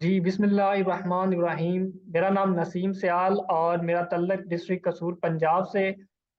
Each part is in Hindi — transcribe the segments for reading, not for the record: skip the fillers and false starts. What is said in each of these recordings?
जी, बिस्मिल्लाहिर्रहमानिर्रहीम। मेरा नाम नसीम सयाल और मेरा तल्लक डिस्ट्रिक्ट कसूर पंजाब से।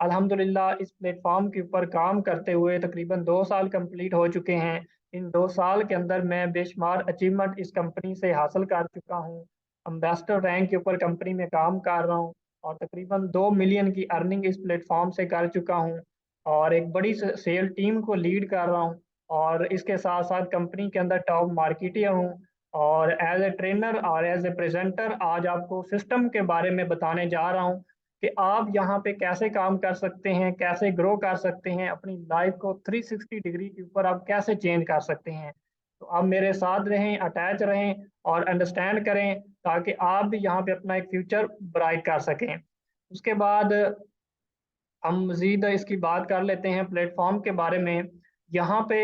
अल्हम्दुलिल्लाह इस प्लेटफॉर्म के ऊपर काम करते हुए तकरीबन 2 साल कंप्लीट हो चुके हैं। इन 2 साल के अंदर मैं बेशुमार अचीवमेंट इस कंपनी से हासिल कर चुका हूँ। अम्बेसडर रैंक के ऊपर कंपनी में काम कर रहा हूँ और तकरीबन 2 मिलियन की अर्निंग इस प्लेटफॉर्म से कर चुका हूँ और एक बड़ी सेल टीम को लीड कर रहा हूँ। और इसके साथ साथ कंपनी के अंदर टॉप मार्केटियर हूँ और एज ए ट्रेनर और एज ए प्रेजेंटर आज आपको सिस्टम के बारे में बताने जा रहा हूँ कि आप यहाँ पे कैसे काम कर सकते हैं, कैसे ग्रो कर सकते हैं, अपनी लाइफ को 360 डिग्री के ऊपर आप कैसे चेंज कर सकते हैं। तो आप मेरे साथ रहें, अटैच रहें और अंडरस्टैंड करें ताकि आप भी यहाँ पे अपना एक फ्यूचर ब्राइट कर सकें। उसके बाद हम मज़ीद इसकी बात कर लेते हैं प्लेटफॉर्म के बारे में। यहाँ पे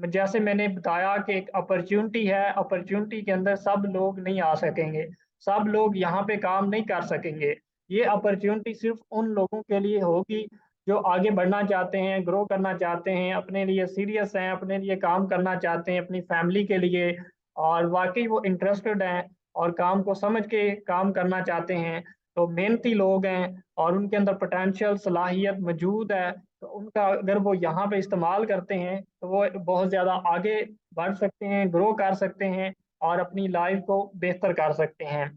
जैसे मैंने बताया कि एक अपॉर्चुनिटी है, अपॉर्चुनिटी के अंदर सब लोग नहीं आ सकेंगे, सब लोग यहाँ पे काम नहीं कर सकेंगे। ये अपॉर्चुनिटी सिर्फ उन लोगों के लिए होगी जो आगे बढ़ना चाहते हैं, ग्रो करना चाहते हैं, अपने लिए सीरियस हैं, अपने लिए काम करना चाहते हैं, अपनी फैमिली के लिए, और वाकई वो इंटरेस्टेड हैं और काम को समझ के काम करना चाहते हैं। तो मेहनती लोग हैं और उनके अंदर पोटेंशियल सलाहियत मौजूद है, तो उनका अगर वो यहाँ पे इस्तेमाल करते हैं तो वो बहुत ज़्यादा आगे बढ़ सकते हैं, ग्रो कर सकते हैं और अपनी लाइफ को बेहतर कर सकते हैं।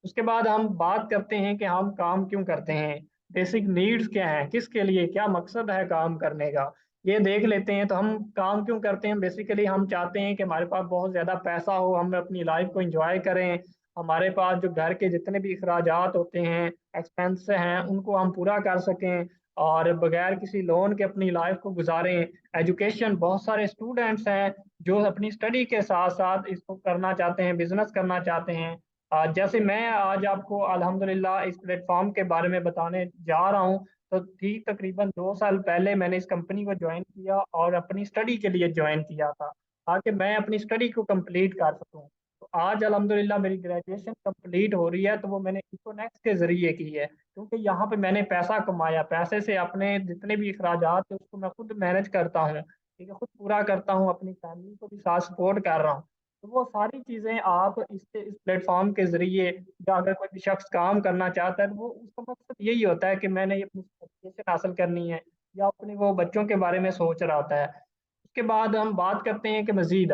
उसके बाद हम बात करते हैं कि हम काम क्यों करते हैं, बेसिक नीड्स क्या हैं, किसके लिए, क्या मकसद है काम करने का, ये देख लेते हैं। तो हम काम क्यों करते हैं, बेसिकली हम चाहते हैं कि हमारे पास बहुत ज़्यादा पैसा हो, हम अपनी लाइफ को एंजॉय करें, हमारे पास जो घर के जितने भी अखराजात होते हैं, एक्सपेंस हैं, उनको हम पूरा कर सकें और बगैर किसी लोन के अपनी लाइफ को गुजारें। एजुकेशन, बहुत सारे स्टूडेंट्स हैं जो अपनी स्टडी के साथ साथ इसको करना चाहते हैं, बिजनेस करना चाहते हैं। जैसे मैं आज आपको अल्हम्दुलिल्लाह इस प्लेटफॉर्म के बारे में बताने जा रहा हूँ। तो ठीक तकरीबन 2 साल पहले मैंने इस कंपनी को ज्वाइन किया और अपनी स्टडी के लिए ज्वाइन किया था ताकि मैं अपनी स्टडी को कंप्लीट कर सकूँ। तो आज अल्हम्दुलिल्लाह मेरी ग्रेजुएशन कंप्लीट हो रही है, तो वो मैंने इकोनेक्स के ज़रिए की है क्योंकि यहाँ पे मैंने पैसा कमाया, पैसे से अपने जितने भी अखराजात थे उसको मैं खुद मैनेज करता हूँ, ठीक है, खुद पूरा करता हूँ, अपनी फैमिली को भी साथ सपोर्ट कर रहा हूँ। तो वो सारी चीज़ें आप इस प्लेटफॉर्म के ज़रिए, या अगर कोई भी शख्स काम करना चाहता है तो वो उसका मकसद यही होता है कि मैंने ये अपनी एजुकेशन हासिल करनी है या अपने वो बच्चों के बारे में सोच रहा होता है। उसके बाद हम बात करते हैं कि मजीद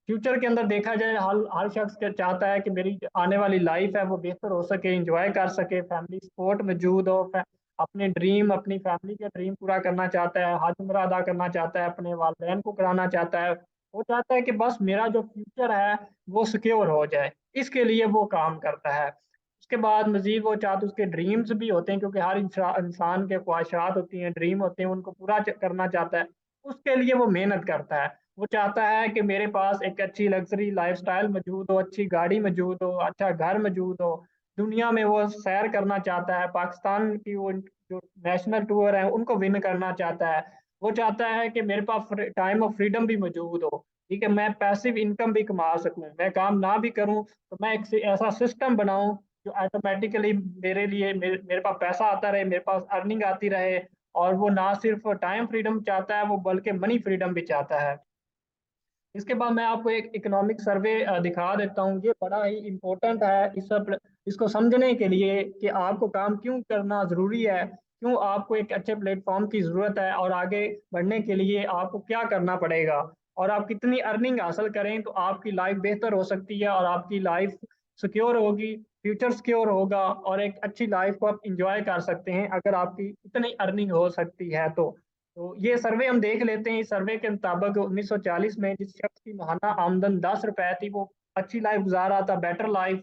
फ्यूचर के अंदर देखा जाए, हर हर शख्स चाहता है कि मेरी जो आने वाली लाइफ है वो बेहतर हो सके, इंजॉय कर सके, फैमिली सपोर्ट मौजूद हो, अपने ड्रीम, अपनी फैमिली का ड्रीम पूरा करना चाहता है, हज उम्रा अदा करना चाहता है, अपने वालिदैन को कराना चाहता है। वो चाहता है कि बस मेरा जो फ्यूचर है वो सिक्योर हो जाए, इसके लिए वो काम करता है। उसके बाद मजीद वो चाहते, उसके ड्रीम्स भी होते हैं क्योंकि हर इंसान के ख्वाहिशात होती हैं, ड्रीम होते हैं, उनको पूरा करना चाहता है, उसके लिए वो मेहनत करता है। वो चाहता है कि मेरे पास एक अच्छी लग्जरी लाइफस्टाइल मौजूद हो, अच्छी गाड़ी मौजूद हो, अच्छा घर मौजूद हो, दुनिया में वो सैर करना चाहता है, पाकिस्तान की वो जो नेशनल टूर है उनको विन करना चाहता है। वो चाहता है कि मेरे पास टाइम ऑफ फ्रीडम भी मौजूद हो, ठीक है, मैं पैसिव इनकम भी कमा सकूं, मैं काम ना भी करूं तो मैं एक ऐसा सिस्टम बनाऊं जो ऑटोमेटिकली मेरे लिए, मेरे पास पैसा आता रहे, मेरे पास अर्निंग आती रहे। और वो ना सिर्फ टाइम फ्रीडम चाहता है, वो बल्कि मनी फ्रीडम भी चाहता है। इसके बाद मैं आपको एक इकोनॉमिक सर्वे दिखा देता हूँ, ये बड़ा ही इम्पोर्टेंट है इस सब, इसको समझने के लिए कि आपको काम क्यों करना ज़रूरी है, क्यों आपको एक अच्छे प्लेटफॉर्म की ज़रूरत है और आगे बढ़ने के लिए आपको क्या करना पड़ेगा, और आप कितनी अर्निंग हासिल करें तो आपकी लाइफ बेहतर हो सकती है और आपकी लाइफ सिक्योर होगी, फ्यूचर सिक्योर होगा और एक अच्छी लाइफ को आप इंजॉय कर सकते हैं अगर आपकी इतनी अर्निंग हो सकती है तो ये सर्वे हम देख लेते हैं। इस सर्वे के मुताबिक 1940 में जिस शख्स की माहाना आमदन 10 रुपए थी वो अच्छी लाइफ गुजार रहा था, बेटर लाइफ।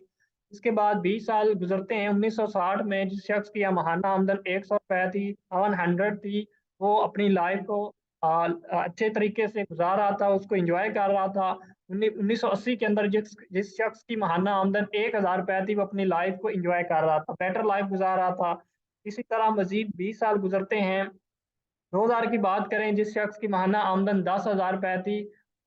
इसके बाद 20 साल गुजरते हैं, 1960 में जिस शख्स की माहाना आमदन 100 रुपए थी, 100 थी, वो अपनी लाइफ को अच्छे तरीके से गुजार रहा था, उसको एंजॉय कर रहा था। 1980 के अंदर जिस जिस शख्स की माहाना आमदन 1000 रुपए थी वो अपनी लाइफ को एंजॉय कर रहा था, बेटर लाइफ गुजार रहा था। इसी तरह मजीद 20 साल गुजरते हैं, 2000 की बात करें, जिस शख्स की माहाना आमदन 10,000 रुपए थी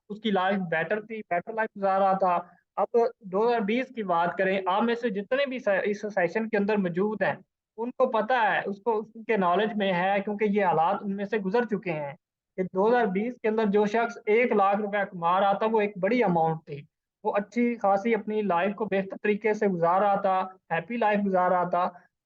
उसकी लाइफ बेटर थी, बेटर लाइफ गुजार रहा था। अब 2020 की बात करें, आप में से जितने भी इस सेशन के अंदर मौजूद हैं उनको पता है, उसको उसके नॉलेज में है क्योंकि ये हालात उनमें से गुजर चुके हैं कि 2020 के अंदर जो शख्स 1 लाख रुपया कमा रहा था वो एक बड़ी अमाउंट थी। वो अच्छी खासी अपनी लाइफ को बेहतर तरीके से गुजार रहा था, हैप्पी लाइफ गुजार रहा था।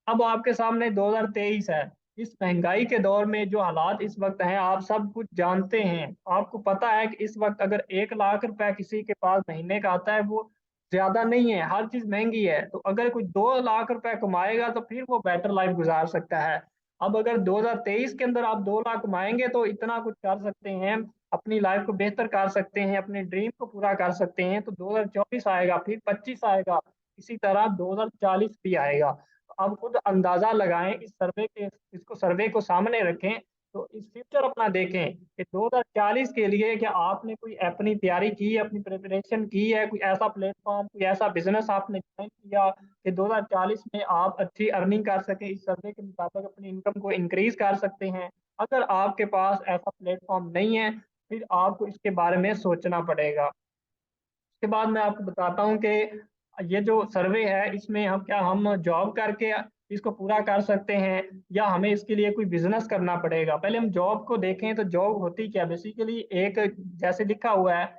अब आपके सामने 2023 है। इस महंगाई के दौर में जो हालात इस वक्त हैं, आप सब कुछ जानते हैं। आपको पता है कि इस वक्त अगर 1 लाख रुपए किसी के पास महीने का आता है, वो ज्यादा नहीं है, हर चीज महंगी है। तो अगर कोई 2 लाख रुपए कमाएगा तो फिर वो बेटर लाइफ गुजार सकता है। अब अगर 2023 के अंदर आप 2 लाख कमाएंगे तो इतना कुछ कर सकते हैं, अपनी लाइफ को बेहतर कर सकते हैं, अपने ड्रीम को पूरा कर सकते हैं। तो 2024 आएगा, फिर 25 आएगा, इसी तरह 2040 भी आएगा। तो आप खुद अंदाजा लगाएं, इस सर्वे के इसको सर्वे को सामने रखें, तो इस फ्यूचर अपना देखें कि 2040 के लिए क्या आपने कोई अपनी तैयारी की है, अपनी प्रिपरेशन की है, कोई ऐसा प्लेटफॉर्म, कोई ऐसा बिजनेस आपने ज्वाइन किया कि 2040 में आप अच्छी अर्निंग कर सकें, इस सर्वे के मुताबिक अपनी इनकम को इंक्रीज कर सकते हैं। अगर आपके पास ऐसा प्लेटफॉर्म नहीं है, फिर आपको इसके बारे में सोचना पड़ेगा। उसके बाद मैं आपको बताता हूँ कि ये जो सर्वे है, इसमें हम जॉब करके इसको पूरा कर सकते हैं, या हमें इसके लिए कोई बिजनेस करना पड़ेगा। पहले हम जॉब को देखें तो जॉब होती क्या, बेसिकली एक, जैसे लिखा हुआ है,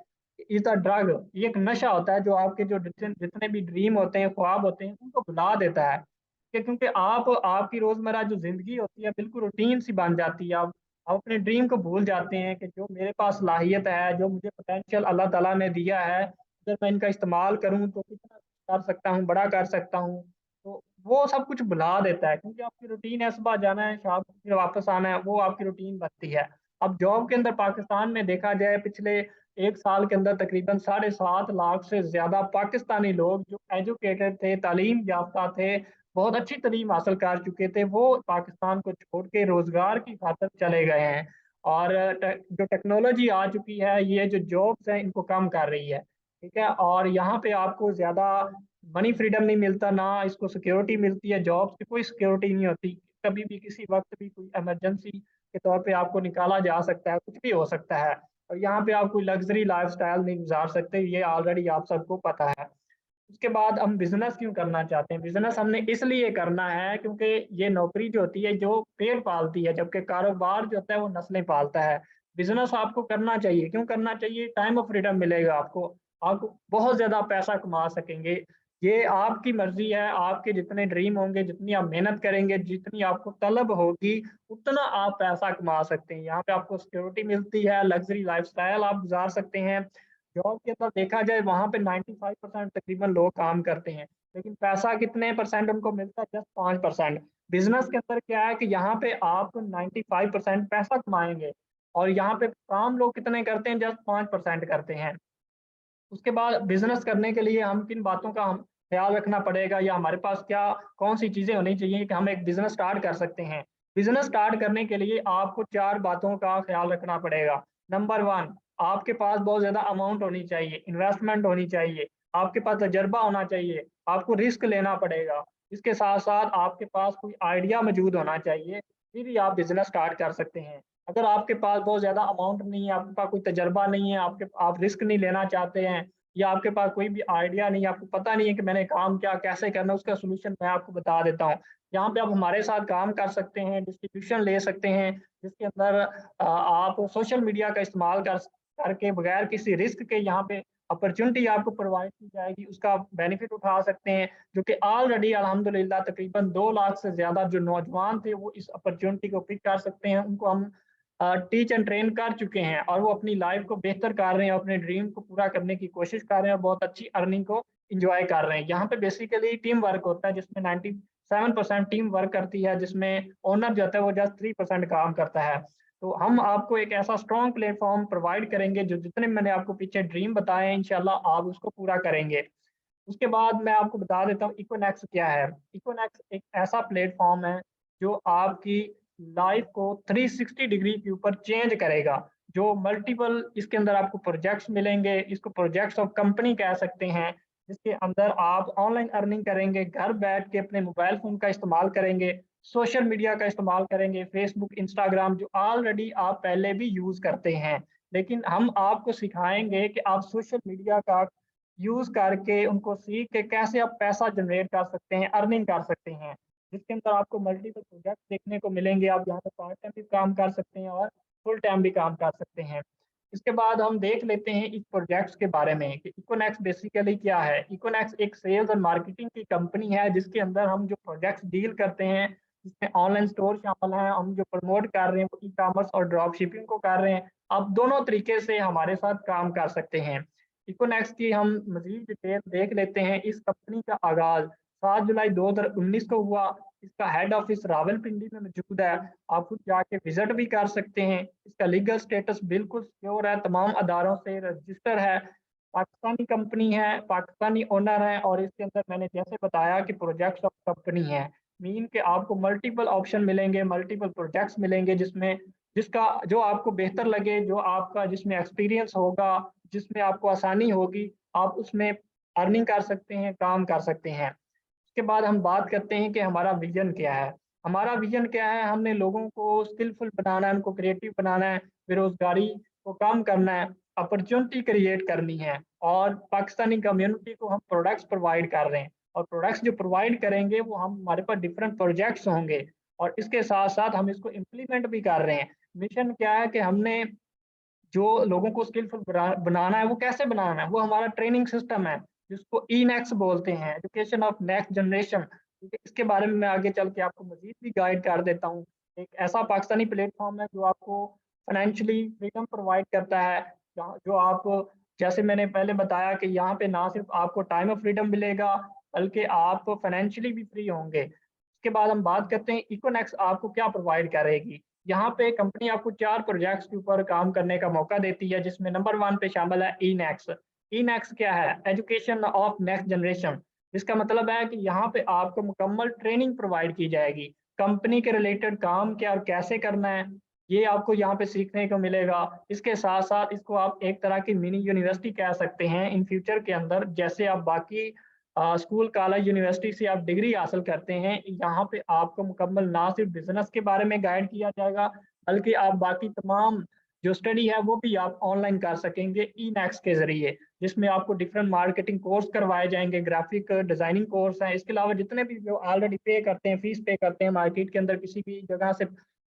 इज अ ड्रग। ये एक नशा होता है जो आपके जो जितने भी ड्रीम होते हैं, ख्वाब होते हैं, उनको भुला देता है। क्योंकि आपकी रोजमर्रा जो जिंदगी होती है बिल्कुल रूटीन सी बन जाती है। आप अपने ड्रीम को भूल जाते हैं कि जो मेरे पास सलाहियत है, जो मुझे पोटेंशियल अल्लाह ताला ने दिया है, अगर मैं इनका इस्तेमाल करूं तो कितना कर सकता हूँ, बड़ा कर सकता हूँ। तो वो सब कुछ भुला देता है, क्योंकि आपकी रूटीन है, सुबह जाना है, शाम को फिर वापस आना है, वो आपकी रूटीन बनती है। अब जॉब के अंदर पाकिस्तान में देखा जाए, पिछले 1 साल के अंदर तकरीबन 7.5 लाख से ज्यादा पाकिस्तानी लोग जो एजुकेटेड थे, तालीम याफ्ता थे, बहुत अच्छी तालीम हासिल कर चुके थे, वो पाकिस्तान को छोड़ के रोजगार की खातिर चले गए हैं। और जो टेक्नोलॉजी आ चुकी है, ये जो जॉब्स हैं इनको कम कर रही है। ठीक है, और यहाँ पे आपको ज्यादा मनी फ्रीडम नहीं मिलता, ना इसको सिक्योरिटी मिलती है। जॉब्स की कोई सिक्योरिटी नहीं होती, कभी भी किसी वक्त भी कोई इमरजेंसी के तौर पे आपको निकाला जा सकता है, कुछ भी हो सकता है। और यहाँ पे आप कोई लग्जरी लाइफस्टाइल नहीं गुजार सकते, ये ऑलरेडी आप सबको पता है। उसके बाद हम बिजनेस क्यों करना चाहते हैं? बिजनेस हमने इसलिए करना है क्योंकि ये नौकरी जो होती है जो पेट पालती है, जबकि कारोबार जो होता है वो नस्लें पालता है। बिजनेस आपको करना चाहिए, क्यों करना चाहिए? टाइम ऑफ फ्रीडम मिलेगा आपको, आप बहुत ज्यादा पैसा कमा सकेंगे। ये आपकी मर्जी है, आपके जितने ड्रीम होंगे, जितनी आप मेहनत करेंगे, जितनी आपको तलब होगी, उतना आप पैसा कमा सकते हैं। यहाँ पे आपको सिक्योरिटी मिलती है, लग्जरी लाइफस्टाइल आप गुजार सकते हैं। जॉब के अंदर देखा जाए वहां पे 95% तकरीबन लोग काम करते हैं, लेकिन पैसा कितने परसेंट उनको मिलता है? जस्ट 5%। बिजनेस के अंदर क्या है कि यहाँ पे आप 95% पैसा कमाएंगे, और यहाँ पे काम लोग कितने करते हैं? जस्ट 5% करते हैं। उसके बाद बिजनेस करने के लिए हम किन बातों का हम ख्याल रखना पड़ेगा, या हमारे पास क्या कौन सी चीजें होनी चाहिए कि हम एक बिजनेस स्टार्ट कर सकते हैं? बिजनेस स्टार्ट करने के लिए आपको 4 बातों का ख्याल रखना पड़ेगा। नंबर 1, आपके पास बहुत ज्यादा अमाउंट होनी चाहिए, इन्वेस्टमेंट होनी चाहिए, आपके पास तजर्बा होना चाहिए, आपको रिस्क लेना पड़ेगा। इसके साथ साथ आपके पास कोई आइडिया मौजूद होना चाहिए, फिर ही आप बिजनेस स्टार्ट कर सकते हैं। अगर आपके पास बहुत ज्यादा अमाउंट नहीं है, आपके पास कोई तजर्बा नहीं है, आप रिस्क नहीं लेना चाहते हैं, या आपके पास कोई भी आइडिया नहीं है, आपको पता नहीं है कि मैंने काम क्या कैसे करना, उसका सोल्यूशन मैं आपको बता देता हूँ। यहाँ पे आप हमारे साथ काम कर सकते हैं, डिस्ट्रीब्यूशन ले सकते हैं, जिसके अंदर आप सोशल मीडिया का इस्तेमाल करके बगैर किसी रिस्क के यहाँ पे अपॉर्चुनिटी आपको प्रोवाइड की जाएगी, उसका बेनिफिट उठा सकते हैं। जो कि ऑलरेडी अल्हम्दुलिल्लाह तकरीबन 2 लाख से ज्यादा जो नौजवान थे वो इस अपॉर्चुनिटी को पिक कर सकते हैं, उनको हम टीच एंड ट्रेन कर चुके हैं, और वो अपनी लाइफ को बेहतर कर रहे हैं, अपने ड्रीम को पूरा करने की कोशिश कर रहे हैं, और बहुत अच्छी अर्निंग को इंजॉय कर रहे हैं। यहाँ पे बेसिकली टीम वर्क होता है, जिसमें 97% टीम वर्क करती है, जिसमें ओनर जो होता है वो जस्ट 3% काम करता है। तो हम आपको एक ऐसा स्ट्रॉन्ग प्लेटफॉर्म प्रोवाइड करेंगे, जो जितने मैंने आपको पीछे ड्रीम बताए हैं, इंशाल्लाह आप उसको पूरा करेंगे। उसके बाद मैं आपको बता देता हूँ इकोनेक्स क्या है। इकोनेक्स एक ऐसा प्लेटफॉर्म है जो आपकी लाइफ को 360 डिग्री के ऊपर चेंज करेगा। जो मल्टीपल इसके अंदर आपको प्रोजेक्ट्स मिलेंगे, इसको प्रोजेक्ट्स ऑफ कंपनी कह सकते हैं, जिसके अंदर आप ऑनलाइन अर्निंग करेंगे, घर बैठ के अपने मोबाइल फोन का इस्तेमाल करेंगे, सोशल मीडिया का इस्तेमाल करेंगे, फेसबुक, इंस्टाग्राम, जो ऑलरेडी आप पहले भी यूज करते हैं। लेकिन हम आपको सिखाएंगे कि आप सोशल मीडिया का यूज करके, उनको सीख के कैसे आप पैसा जनरेट कर सकते हैं, अर्निंग कर सकते हैं, जिसके अंदर आपको मल्टीपल प्रोजेक्ट देखने को मिलेंगे। आप यहाँ पे पार्ट टाइम भी काम कर सकते हैं और फुल टाइम भी काम कर सकते हैं। इसके बाद हम देख लेते हैं इस प्रोजेक्ट्स के बारे में कि इकोनेक्स बेसिकली क्या है। इकोनेक्स एक सेल्स और मार्केटिंग की कंपनी है जिसके अंदर हम जो प्रोजेक्ट्स डील करते हैं, जिसमें ऑनलाइन स्टोर शामिल है, हम जो प्रमोट कर रहे हैं वो ई कॉमर्स और ड्रॉप शिपिंग को कर रहे हैं। आप दोनों तरीके से हमारे साथ काम कर सकते हैं। इकोनेक्स की हम मजीद डिटेल देख लेते हैं। इस कंपनी का आगाज 7 जुलाई 2019 को हुआ। इसका हेड ऑफिस रावलपिंडी में मौजूद है। आप खुद जाके विजिट भी कर सकते हैं। इसका लीगल स्टेटस बिल्कुल सिक्योर है, तमाम अदारों से रजिस्टर है। पाकिस्तानी कंपनी है, पाकिस्तानी ओनर है, और इसके अंदर मैंने जैसे बताया कि प्रोजेक्ट्स ऑफ कंपनी है। मीन के आपको मल्टीपल ऑप्शन मिलेंगे, मल्टीपल प्रोजेक्ट्स मिलेंगे, जिसमें जिसका जो आपको बेहतर लगे, जो आपका जिसमें एक्सपीरियंस होगा, जिसमें आपको आसानी होगी, आप उसमें अर्निंग कर सकते हैं, काम कर सकते हैं। उसके बाद हम बात करते हैं कि हमारा विजन क्या है। हमारा विजन क्या है? हमने लोगों को स्किलफुल बनाना है, उनको क्रिएटिव बनाना है, बेरोजगारी को कम करना है, अपॉर्चुनिटी क्रिएट करनी है, और पाकिस्तानी कम्युनिटी को हम प्रोडक्ट्स प्रोवाइड कर रहे हैं। और प्रोडक्ट्स जो प्रोवाइड करेंगे वो हम हमारे पास डिफरेंट प्रोजेक्ट्स होंगे, और इसके साथ साथ हम इसको इम्प्लीमेंट भी कर रहे हैं। मिशन क्या है कि हमने जो लोगों को स्किलफुल बनाना है, वो कैसे बनाना है, वो हमारा ट्रेनिंग सिस्टम है जिसको ई नेक्स बोलते हैं, एजुकेशन ऑफ नेक्स्ट जनरेशन। ठीक है, इसके बारे में मैं आगे चल के आपको मजीद भी गाइड कर देता हूँ। एक ऐसा पाकिस्तानी प्लेटफॉर्म है जो आपको फाइनेंशियली फ्रीडम प्रोवाइड करता है। जो आप, जैसे मैंने पहले बताया कि यहाँ पे ना सिर्फ आपको टाइम ऑफ फ्रीडम मिलेगा, बल्कि आप फाइनेंशियली भी फ्री होंगे। उसके बाद हम बात करते हैं इकोनेक्स आपको क्या प्रोवाइड करेगी। यहाँ पे कंपनी आपको 4 प्रोजेक्ट्स के ऊपर काम करने का मौका देती है, जिसमें नंबर 1 पे शामिल है ई नेक्स। ई नेक्स क्या है? Education of next generation. इसका मतलब है कि यहाँ पे आपको मुकम्मल ट्रेनिंग प्रोवाइड की जाएगी। कंपनी के रिलेटेड काम क्या और कैसे करना है, ये आपको यहाँ पे सीखने को मिलेगा। इसके साथ साथ इसको आप एक तरह की मिनी यूनिवर्सिटी कह सकते हैं इन फ्यूचर के अंदर। जैसे आप बाकी स्कूल, कॉलेज, यूनिवर्सिटी से आप डिग्री हासिल करते हैं, यहाँ पे आपको मुकम्मल ना सिर्फ बिजनेस के बारे में गाइड किया जाएगा, बल्कि आप बाकी तमाम जो स्टडी है वो भी आप ऑनलाइन कर सकेंगे ई नेक्स के जरिए, जिसमें आपको डिफरेंट मार्केटिंग कोर्स करवाए जाएंगे, ग्राफिक डिजाइनिंग कोर्स हैं। इसके अलावा जितने भी जो ऑलरेडी पे करते हैं, फीस पे करते हैं मार्केट के अंदर किसी भी जगह से,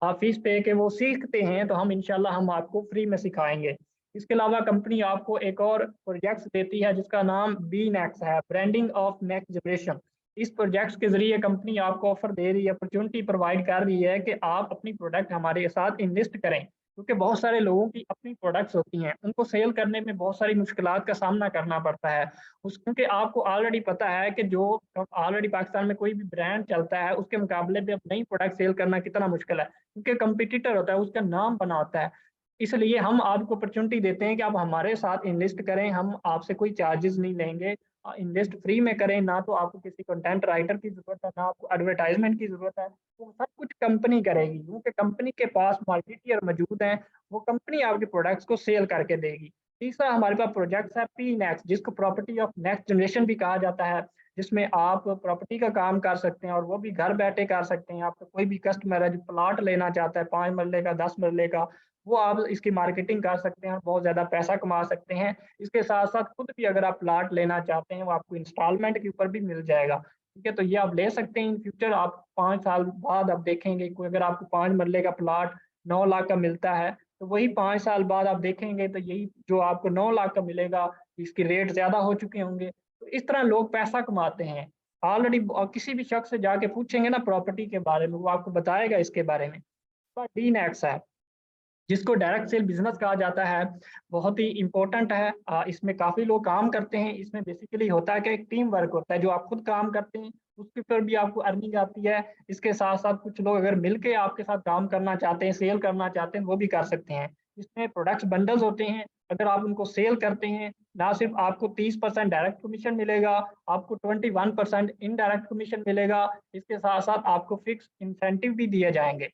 आप फीस पे के वो सीखते हैं, तो हम इंशाल्लाह हम आपको फ्री में सिखाएंगे। इसके अलावा कंपनी आपको एक और प्रोजेक्ट देती है जिसका नाम बी नेक्स है, ब्रांडिंग ऑफ नेक्स्ट जनरेशन। इस प्रोजेक्ट के जरिए कंपनी आपको ऑफर दे रही है, अपॉर्चुनिटी प्रोवाइड कर रही है कि आप अपनी प्रोडक्ट हमारे साथ इन्वेस्ट करें। क्योंकि बहुत सारे लोगों की अपनी प्रोडक्ट्स होती हैं, उनको सेल करने में बहुत सारी मुश्किलात का सामना करना पड़ता है। उस क्योंकि आपको ऑलरेडी पता है कि जो ऑलरेडी पाकिस्तान में कोई भी ब्रांड चलता है, उसके मुकाबले में अब नई प्रोडक्ट सेल करना कितना मुश्किल है, क्योंकि कंपटीटर होता है, उसका नाम बना होता है। इसलिए हम आपको अपॉर्चुनिटी देते हैं कि आप हमारे साथ इन्वेस्ट करें, हम आपसे कोई चार्जेस नहीं लेंगे। इन्वेस्ट फ्री में करें, ना तो आपको किसी कंटेंट राइटर की जरूरत है, ना आपको एडवर्टाइजमेंट की जरूरत है। वो सब कुछ कंपनी करेगी, क्योंकि कंपनी के पास मार्केटियर मौजूद हैं। वो कंपनी आपके प्रोडक्ट्स को सेल करके देगी। तीसरा हमारे पास प्रोजेक्ट है पी नेक्स्ट, जिसको प्रॉपर्टी ऑफ नेक्स्ट जनरेशन भी कहा जाता है, जिसमें आप प्रॉपर्टी का काम कर सकते हैं, और वो भी घर बैठे कर सकते हैं। आपका कोई भी कस्टमर है जो प्लाट लेना चाहता है 5 मरले का, 10 मरले का, वो आप इसकी मार्केटिंग कर सकते हैं और बहुत ज़्यादा पैसा कमा सकते हैं। इसके साथ साथ खुद भी अगर आप प्लाट लेना चाहते हैं, वो आपको इंस्टॉलमेंट के ऊपर भी मिल जाएगा। ठीक है, तो ये आप ले सकते हैं। इन फ्यूचर आप 5 साल बाद आप देखेंगे कोई अगर आपको 5 मरले का प्लाट 9 लाख का मिलता है, तो वही 5 साल बाद आप देखेंगे तो यही जो आपको 9 लाख का मिलेगा, इसकी रेट ज़्यादा हो चुके होंगे। तो इस तरह लोग पैसा कमाते हैं। ऑलरेडी किसी भी शख्स से जाके पूछेंगे ना प्रॉपर्टी के बारे में, वो आपको बताएगा इसके बारे में। डी नेक्स है, जिसको डायरेक्ट सेल बिजनेस कहा जाता है, बहुत ही इंपॉर्टेंट है। इसमें काफ़ी लोग काम करते हैं। इसमें बेसिकली होता है कि एक टीम वर्क होता है, जो आप खुद काम करते हैं उसके ऊपर भी आपको अर्निंग आती है। इसके साथ साथ कुछ लोग अगर मिलके आपके साथ काम करना चाहते हैं, सेल करना चाहते हैं, वो भी कर सकते हैं। इसमें प्रोडक्ट्स बंडल्स होते हैं, अगर आप उनको सेल करते हैं, ना सिर्फ आपको 30% डायरेक्ट कमीशन मिलेगा, आपको 21% इनडायरेक्ट कमीशन मिलेगा। इसके साथ साथ आपको फिक्स इंसेंटिव भी दिए जाएंगे।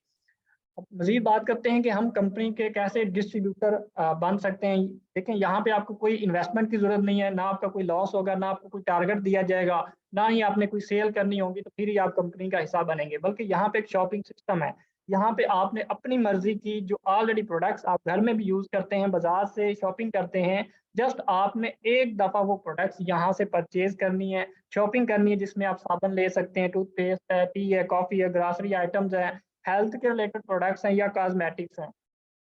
अब मज़ीद बात करते हैं कि हम कंपनी के कैसे डिस्ट्रीब्यूटर बन सकते हैं। देखें, यहाँ पे आपको कोई इन्वेस्टमेंट की ज़रूरत नहीं है, ना आपका कोई लॉस होगा, ना आपको कोई टारगेट दिया जाएगा, ना ही आपने कोई सेल करनी होगी तो फिर ही आप कंपनी का हिस्सा बनेंगे। बल्कि यहाँ पे एक शॉपिंग सिस्टम है। यहाँ पे आपने अपनी मर्जी की जो ऑलरेडी प्रोडक्ट्स आप घर में भी यूज़ करते हैं, बाजार से शॉपिंग करते हैं, जस्ट आपने एक दफ़ा वो प्रोडक्ट्स यहाँ से परचेज करनी है, शॉपिंग करनी है, जिसमें आप साबुन ले सकते हैं, टूथपेस्ट है, टी है, कॉफ़ी है, ग्रासरी आइटम्स है, हेल्थ के रिलेटेड प्रोडक्ट्स हैं या कॉस्मेटिक्स हैं।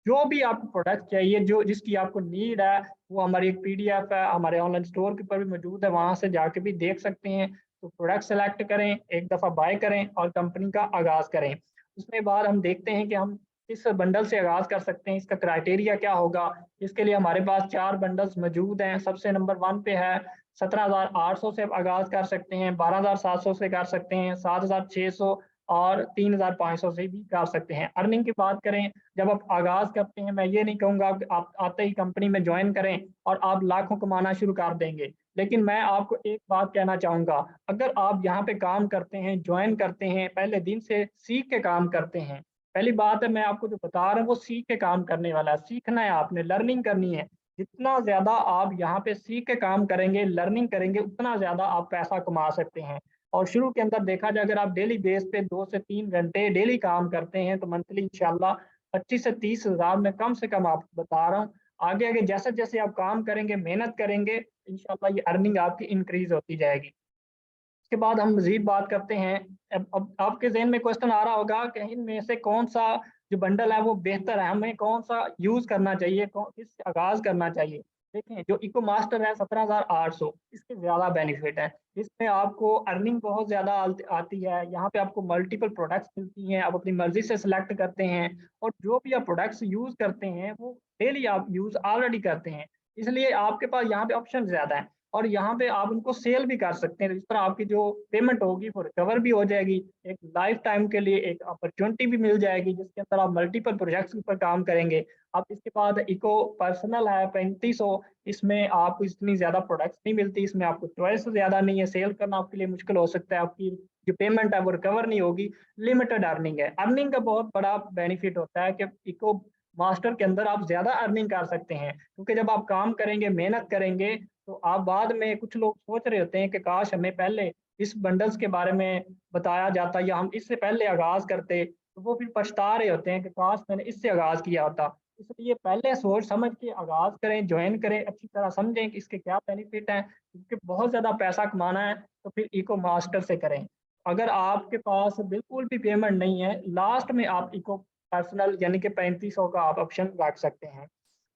जो भी आपको प्रोडक्ट चाहिए, जो जिसकी आपको नीड है, वो हमारी एक पीडीएफ है, हमारे ऑनलाइन स्टोर के ऊपर भी मौजूद है, वहाँ से जाके भी देख सकते हैं। तो प्रोडक्ट सेलेक्ट करें, एक दफ़ा बाय करें और कंपनी का आगाज़ करें। उसके बाद हम देखते हैं कि हम किस बंडल से आगाज़ कर सकते हैं, इसका क्राइटेरिया क्या होगा। इसके लिए हमारे पास 4 बंडल्स मौजूद हैं। सबसे नंबर 1 पे है 17,800 से आगाज़ कर सकते हैं, 12,700 से कर सकते हैं, 7,600 और 3,500 से भी कर सकते हैं। अर्निंग की बात करें, जब आप आगाज़ करते हैं, मैं ये नहीं कहूँगा कि आप आते ही कंपनी में जॉइन करें और आप लाखों कमाना शुरू कर देंगे। लेकिन मैं आपको एक बात कहना चाहूँगा, अगर आप यहाँ पे काम करते हैं, जॉइन करते हैं, पहले दिन से सीख के काम करते हैं, पहली बात है मैं आपको जो बता रहा हूँ वो सीख के काम करने वाला है, सीखना है आपने, लर्निंग करनी है। जितना ज़्यादा आप यहाँ पे सीख के काम करेंगे, लर्निंग करेंगे, उतना ज़्यादा आप पैसा कमा सकते हैं। और शुरू के अंदर देखा जाए, अगर आप डेली बेस पे 2 से 3 घंटे डेली काम करते हैं, तो मंथली इंशाल्लाह 25 से 30 हज़ार में कम से कम आपको बता रहा हूँ। आगे-आगे जैसे-जैसे आप काम करेंगे, मेहनत करेंगे, इंशाल्लाह ये अर्निंग आपकी इंक्रीज़ होती जाएगी। उसके बाद हम मज़ीद बात करते हैं। अब आपके ज़हन में क्वेश्चन आ रहा होगा कि इनमें से कौन-सा जो बंडल है वो बेहतर है, हमें कौन-सा यूज़ करना चाहिए, किस आगाज़ करना चाहिए? देखें, जो इको मास्टर है 17,800, इसके ज़्यादा बेनिफिट है। इसमें आपको अर्निंग बहुत ज़्यादा आती है, यहाँ पे आपको मल्टीपल प्रोडक्ट्स मिलती हैं, आप अपनी मर्ज़ी से सिलेक्ट करते हैं और जो भी आप प्रोडक्ट्स यूज़ करते हैं, वो डेली आप यूज़ ऑलरेडी करते हैं। इसलिए आपके पास यहाँ पे ऑप्शन ज़्यादा हैं। और यहाँ पे आप उनको सेल भी कर सकते हैं। इस तरह आपकी जो पेमेंट होगी वो रिकवर भी हो जाएगी। एक लाइफ टाइम के लिए एक अपॉर्च्युनिटी भी मिल जाएगी, जिसके अंदर आप मल्टीपल प्रोजेक्ट्स के ऊपर काम करेंगे। अब इसके बाद इको पर्सनल है 3500, इसमें आपको इतनी ज़्यादा प्रोडक्ट्स नहीं मिलती, इसमें आपको चॉइस ज़्यादा नहीं है, सेल करना आपके लिए मुश्किल हो सकता है, आपकी जो पेमेंट है वो रिकवर नहीं होगी, लिमिटेड अर्निंग है। अर्निंग का बहुत बड़ा बेनिफिट होता है कि इको मास्टर के अंदर आप ज़्यादा अर्निंग कर सकते हैं, क्योंकि जब आप काम करेंगे, मेहनत करेंगे, तो आप बाद में कुछ लोग सोच रहे होते हैं कि काश हमें पहले इस बंडल्स के बारे में बताया जाता या हम इससे पहले आगाज़ करते, तो वो फिर पछता रहे होते हैं कि काश मैंने इससे आगाज़ किया होता। इसलिए पहले सोच समझ के आगाज़ करें, जॉइन करें, अच्छी तरह समझें कि इसके क्या बेनिफिट हैं, क्योंकि बहुत ज़्यादा पैसा कमाना है तो फिर इको मास्टर से करें। अगर आपके पास बिल्कुल भी पेमेंट नहीं है, लास्ट में आप इको पर्सनल यानी कि 3500 का आप ऑप्शन रख सकते हैं।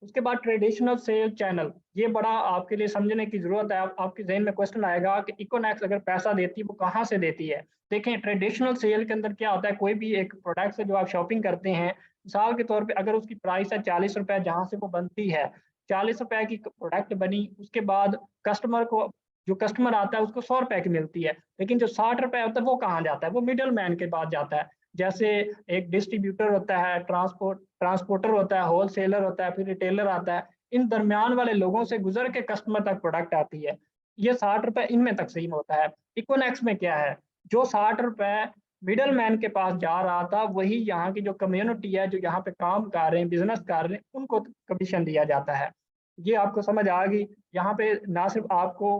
उसके बाद ट्रेडिशनल सेल चैनल, ये बड़ा आपके लिए समझने की ज़रूरत है। आपके ज़हन में क्वेश्चन आएगा कि इकोनॉक्स अगर पैसा देती है, वो कहाँ से देती है? देखें, ट्रेडिशनल सेल के अंदर क्या होता है, कोई भी एक प्रोडक्ट से जो आप शॉपिंग करते हैं, मिसाल के तौर पे अगर उसकी प्राइस है ₹40 जहाँ से वो बनती है, ₹40 की प्रोडक्ट बनी, उसके बाद कस्टमर को जो कस्टमर आता है उसको ₹100 की मिलती है। लेकिन जो ₹60 होता है वो कहाँ जाता है? वो मिडल मैन के पास जाता है। जैसे एक डिस्ट्रीब्यूटर होता है, ट्रांसपोर्टर होता है, होलसेलर होता है, फिर रिटेलर आता है। इन दरमियान वाले लोगों से गुज़र के कस्टमर तक प्रोडक्ट आती है। ये ₹60 इनमें तक़सीम होता है। इकोनॉक्स में क्या है? जो ₹60 मिडल मैन के पास जा रहा था, वही यहाँ की जो कम्युनिटी है, जो यहाँ पे काम कर रहे हैं, बिज़नेस कर रहे हैं, उनको कमीशन दिया जाता है। ये आपको समझ आ गई? यहाँ पे ना सिर्फ़ आपको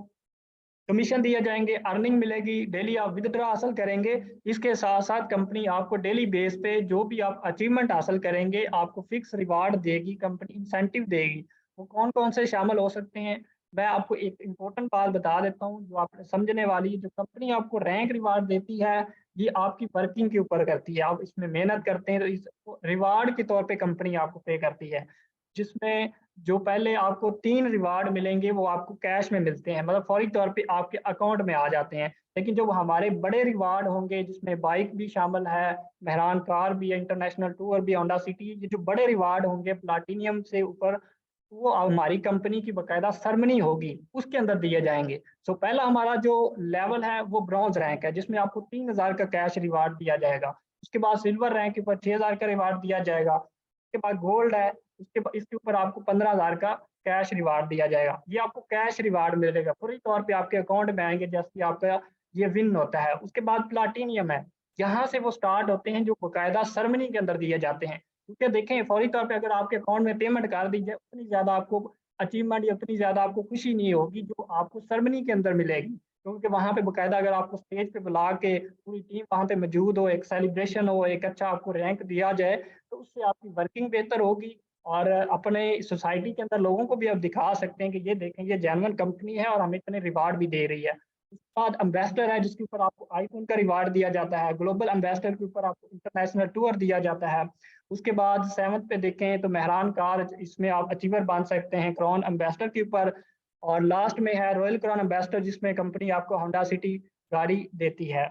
कमीशन दिए जाएँगे, अर्निंग मिलेगी, डेली आप विथड्रॉ हासिल करेंगे। इसके साथ-साथ कंपनी आपको डेली बेस पे जो भी आप अचीवमेंट हासिल करेंगे, आपको फिक्स रिवार्ड देगी, कंपनी इंसेंटिव देगी। वो कौन-कौन से शामिल हो सकते हैं? मैं आपको एक इम्पोर्टेंट बात बता देता हूँ, जो आपने समझने वाली है। जो कंपनी आपको रैंक रिवार्ड देती है, ये आपकी वर्किंग के ऊपर करती है। आप इसमें मेहनत करते हैं, तो इस रिवार्ड के तौर पे कंपनी आपको पे करती है। जिसमें जो पहले आपको 3 रिवार्ड मिलेंगे, वो आपको कैश में मिलते हैं, मतलब फौरी तौर पे आपके अकाउंट में आ जाते हैं। लेकिन जो हमारे बड़े रिवार्ड होंगे, जिसमें बाइक भी शामिल है, मेहरान कार भी है, इंटरनेशनल टूर भी, होंडा सिटी, ये जो बड़े रिवार्ड होंगे प्लैटिनियम से ऊपर, वो हमारी कंपनी की बाकायदा सेरेमनी होगी, उसके अंदर दिए जाएँगे। सो पहला हमारा जो लेवल है, वो ब्रॉन्ज़ रैंक है, जिसमें आपको 3000 का कैश रिवार्ड दिया जाएगा। उसके बाद सिल्वर रैंक के ऊपर 6000 का रिवार्ड दिया जाएगा। उसके बाद गोल्ड है, इसके ऊपर आपको 15,000 का कैश रिवार्ड दिया जाएगा। ये आपको कैश रिवार्ड मिलेगा, पूरी तौर पे आपके अकाउंट में आएँगे, जैसे ही आपका ये विन होता है। उसके बाद प्लैटिनियम है, यहाँ से वो स्टार्ट होते हैं, जो बाकायदा सेरेमनी के अंदर दिए जाते हैं। क्योंकि देखें, फौरी तौर पे अगर आपके अकाउंट में पेमेंट कर दी जाए, उतनी ज़्यादा आपको अचीवमेंट या उतनी ज़्यादा आपको खुशी नहीं होगी, जो आपको सेरेमनी के अंदर मिलेगी। क्योंकि वहाँ पे बाकायदा अगर आपको स्टेज पे बुला के पूरी टीम वहाँ पे मौजूद हो, एक सेलिब्रेशन हो, एक अच्छा आपको रैंक दिया जाए, तो उससे आपकी वर्किंग बेहतर होगी और अपने सोसाइटी के अंदर लोगों को भी आप दिखा सकते हैं कि ये देखें, ये जेन्युइन कंपनी है और हमें इतने रिवार्ड भी दे रही है। उसके बाद एम्बेसडर है जिसके ऊपर आपको आईफोन का रिवार्ड दिया जाता है। ग्लोबल एम्बेसडर के ऊपर आपको इंटरनेशनल टूर दिया जाता है। उसके बाद 7th पे देखें तो मेहरान कार, इसमें आप अचीवर बन सकते हैं क्राउन एम्बेसडर के ऊपर। और लास्ट में है रॉयल क्राउन एम्बेसडर, जिसमें कंपनी आपको होंडा सिटी गाड़ी देती है।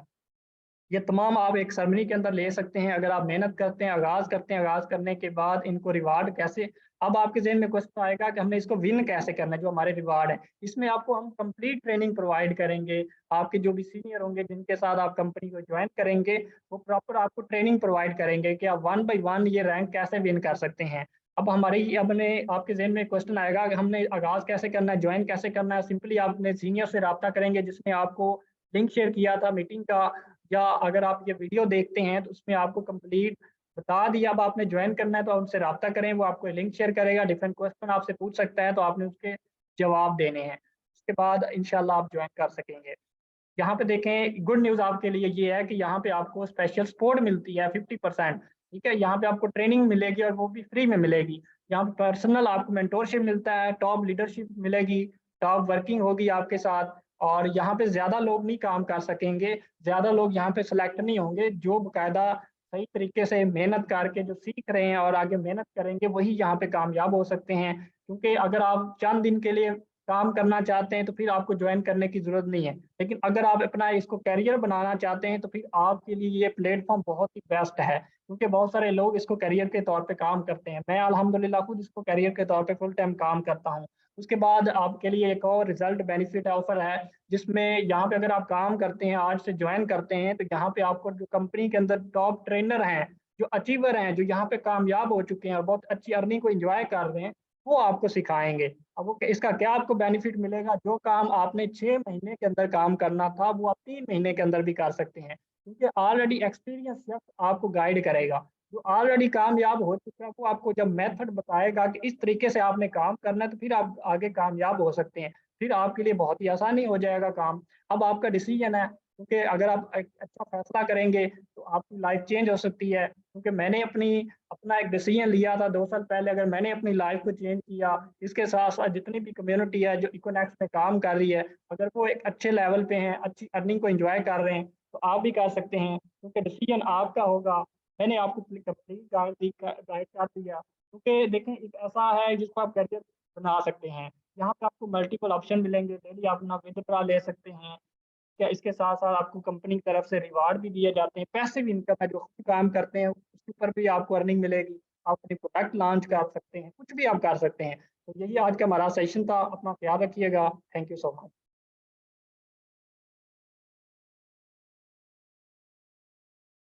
ये तमाम आप एक सरमनी के अंदर ले सकते हैं अगर आप मेहनत करते हैं, आगाज़ करते हैं। आगाज़ करने के बाद इनको रिवार्ड कैसे, अब आपके ज़हन में क्वेश्चन आएगा कि हमने इसको विन कैसे करना है, जो हमारे रिवार्ड है। इसमें आपको हम कंप्लीट ट्रेनिंग प्रोवाइड करेंगे। आपके जो भी सीनियर होंगे जिनके साथ आप कंपनी को ज्वाइन करेंगे, वो प्रॉपर आपको ट्रेनिंग प्रोवाइड करेंगे कि आप 1 बाय 1 ये रैंक कैसे विन कर सकते हैं। अब हमारी अपने आपके ज़हन में क्वेश्चन आएगा कि हमने आगाज़ कैसे करना है, ज्वाइन कैसे करना है। सिंपली आप अपने सीनियर से रब्ता करेंगे जिसने आपको लिंक शेयर किया था मीटिंग का, या अगर आप ये वीडियो देखते हैं तो उसमें आपको कंप्लीट बता दिया। अब आपने ज्वाइन करना है तो आप उनसे रब्ता करें, वो आपको लिंक शेयर करेगा, डिफरेंट क्वेश्चन आपसे पूछ सकता है तो आपने उसके जवाब देने हैं। उसके बाद इंशाल्लाह आप ज्वाइन कर सकेंगे। यहाँ पे देखें, गुड न्यूज़ आपके लिए ये है कि यहाँ पे आपको स्पेशल सपोर्ट मिलती है 50%। ठीक है, यहाँ पे आपको ट्रेनिंग मिलेगी और वो भी फ्री में मिलेगी। यहाँ पे पर्सनल आपको मेंटोरशिप मिलता है, टॉप लीडरशिप मिलेगी, टॉप वर्किंग होगी आपके साथ। और यहाँ पे ज़्यादा लोग नहीं काम कर सकेंगे, ज़्यादा लोग यहाँ पे सिलेक्ट नहीं होंगे। जो बाकायदा सही तरीके से मेहनत करके जो सीख रहे हैं और आगे मेहनत करेंगे, वही यहाँ पे कामयाब हो सकते हैं। क्योंकि अगर आप चंद दिन के लिए काम करना चाहते हैं तो फिर आपको ज्वाइन करने की ज़रूरत नहीं है। लेकिन अगर आप अपना इसको करियर बनाना चाहते हैं तो फिर आपके लिए ये प्लेटफ़ॉर्म बहुत ही बेस्ट है, क्योंकि बहुत सारे लोग इसको करियर के तौर पे काम करते हैं। मैं अल्हम्दुलिल्लाह खुद इसको करियर के तौर पे फुल टाइम काम करता हूँ। उसके बाद आपके लिए एक और रिज़ल्ट बेनिफिट ऑफ़र है, जिसमें यहाँ पे अगर आप काम करते हैं, आज से ज्वाइन करते हैं, तो यहाँ पे आपको जो कंपनी के अंदर टॉप ट्रेनर हैं, जो अचीवर हैं, जो यहाँ पे कामयाब हो चुके हैं और बहुत अच्छी अर्निंग को एन्जॉय कर रहे हैं, वो आपको सिखाएँगे। अब वो इसका क्या आपको बेनिफिट मिलेगा, जो काम आपने 6 महीने के अंदर काम करना था, वो आप 3 महीने के अंदर भी कर सकते हैं। क्योंकि ऑलरेडी एक्सपीरियंस शख्स आपको गाइड करेगा। जो ऑलरेडी कामयाब हो चुका है, वो आपको जब मेथड बताएगा कि इस तरीके से आपने काम करना है, तो फिर आप आगे कामयाब हो सकते हैं। फिर आपके लिए बहुत ही आसानी हो जाएगा काम। अब आपका डिसीजन है, क्योंकि अगर आप एक अच्छा फैसला करेंगे, तो आपकी लाइफ चेंज हो सकती है। क्योंकि मैंने अपना एक डिसीजन लिया था 2 साल पहले, अगर मैंने अपनी लाइफ को चेंज किया, इसके साथ-साथ जितनी भी कम्युनिटी है जो इकोनेक्स में काम कर रही है, अगर वो एक अच्छे लेवल पे हैं, अच्छी अर्निंग को एन्जॉय कर रहे हैं, तो आप भी कर सकते हैं। क्योंकि डिसीजन आपका होगा। मैंने आपको कंप्लीट गाइड कर दिया। क्योंकि देखें, एक ऐसा है जिसको आप करियर बना सकते हैं। यहाँ पे आपको मल्टीपल ऑप्शन मिलेंगे, डेली आप अपना विथड्रॉ ले सकते हैं। क्या इसके साथ-साथ आपको कंपनी की तरफ से रिवार्ड भी दिए जाते हैं, पैसिव इनकम है, जो खुद काम करते हैं उसके ऊपर भी आपको अर्निंग मिलेगी। आप अपने प्रोडक्ट लॉन्च कर सकते हैं, कुछ भी आप कर सकते हैं। तो यही आज का हमारा सेशन था, अपना ख्याल रखिएगा। Thank you so much.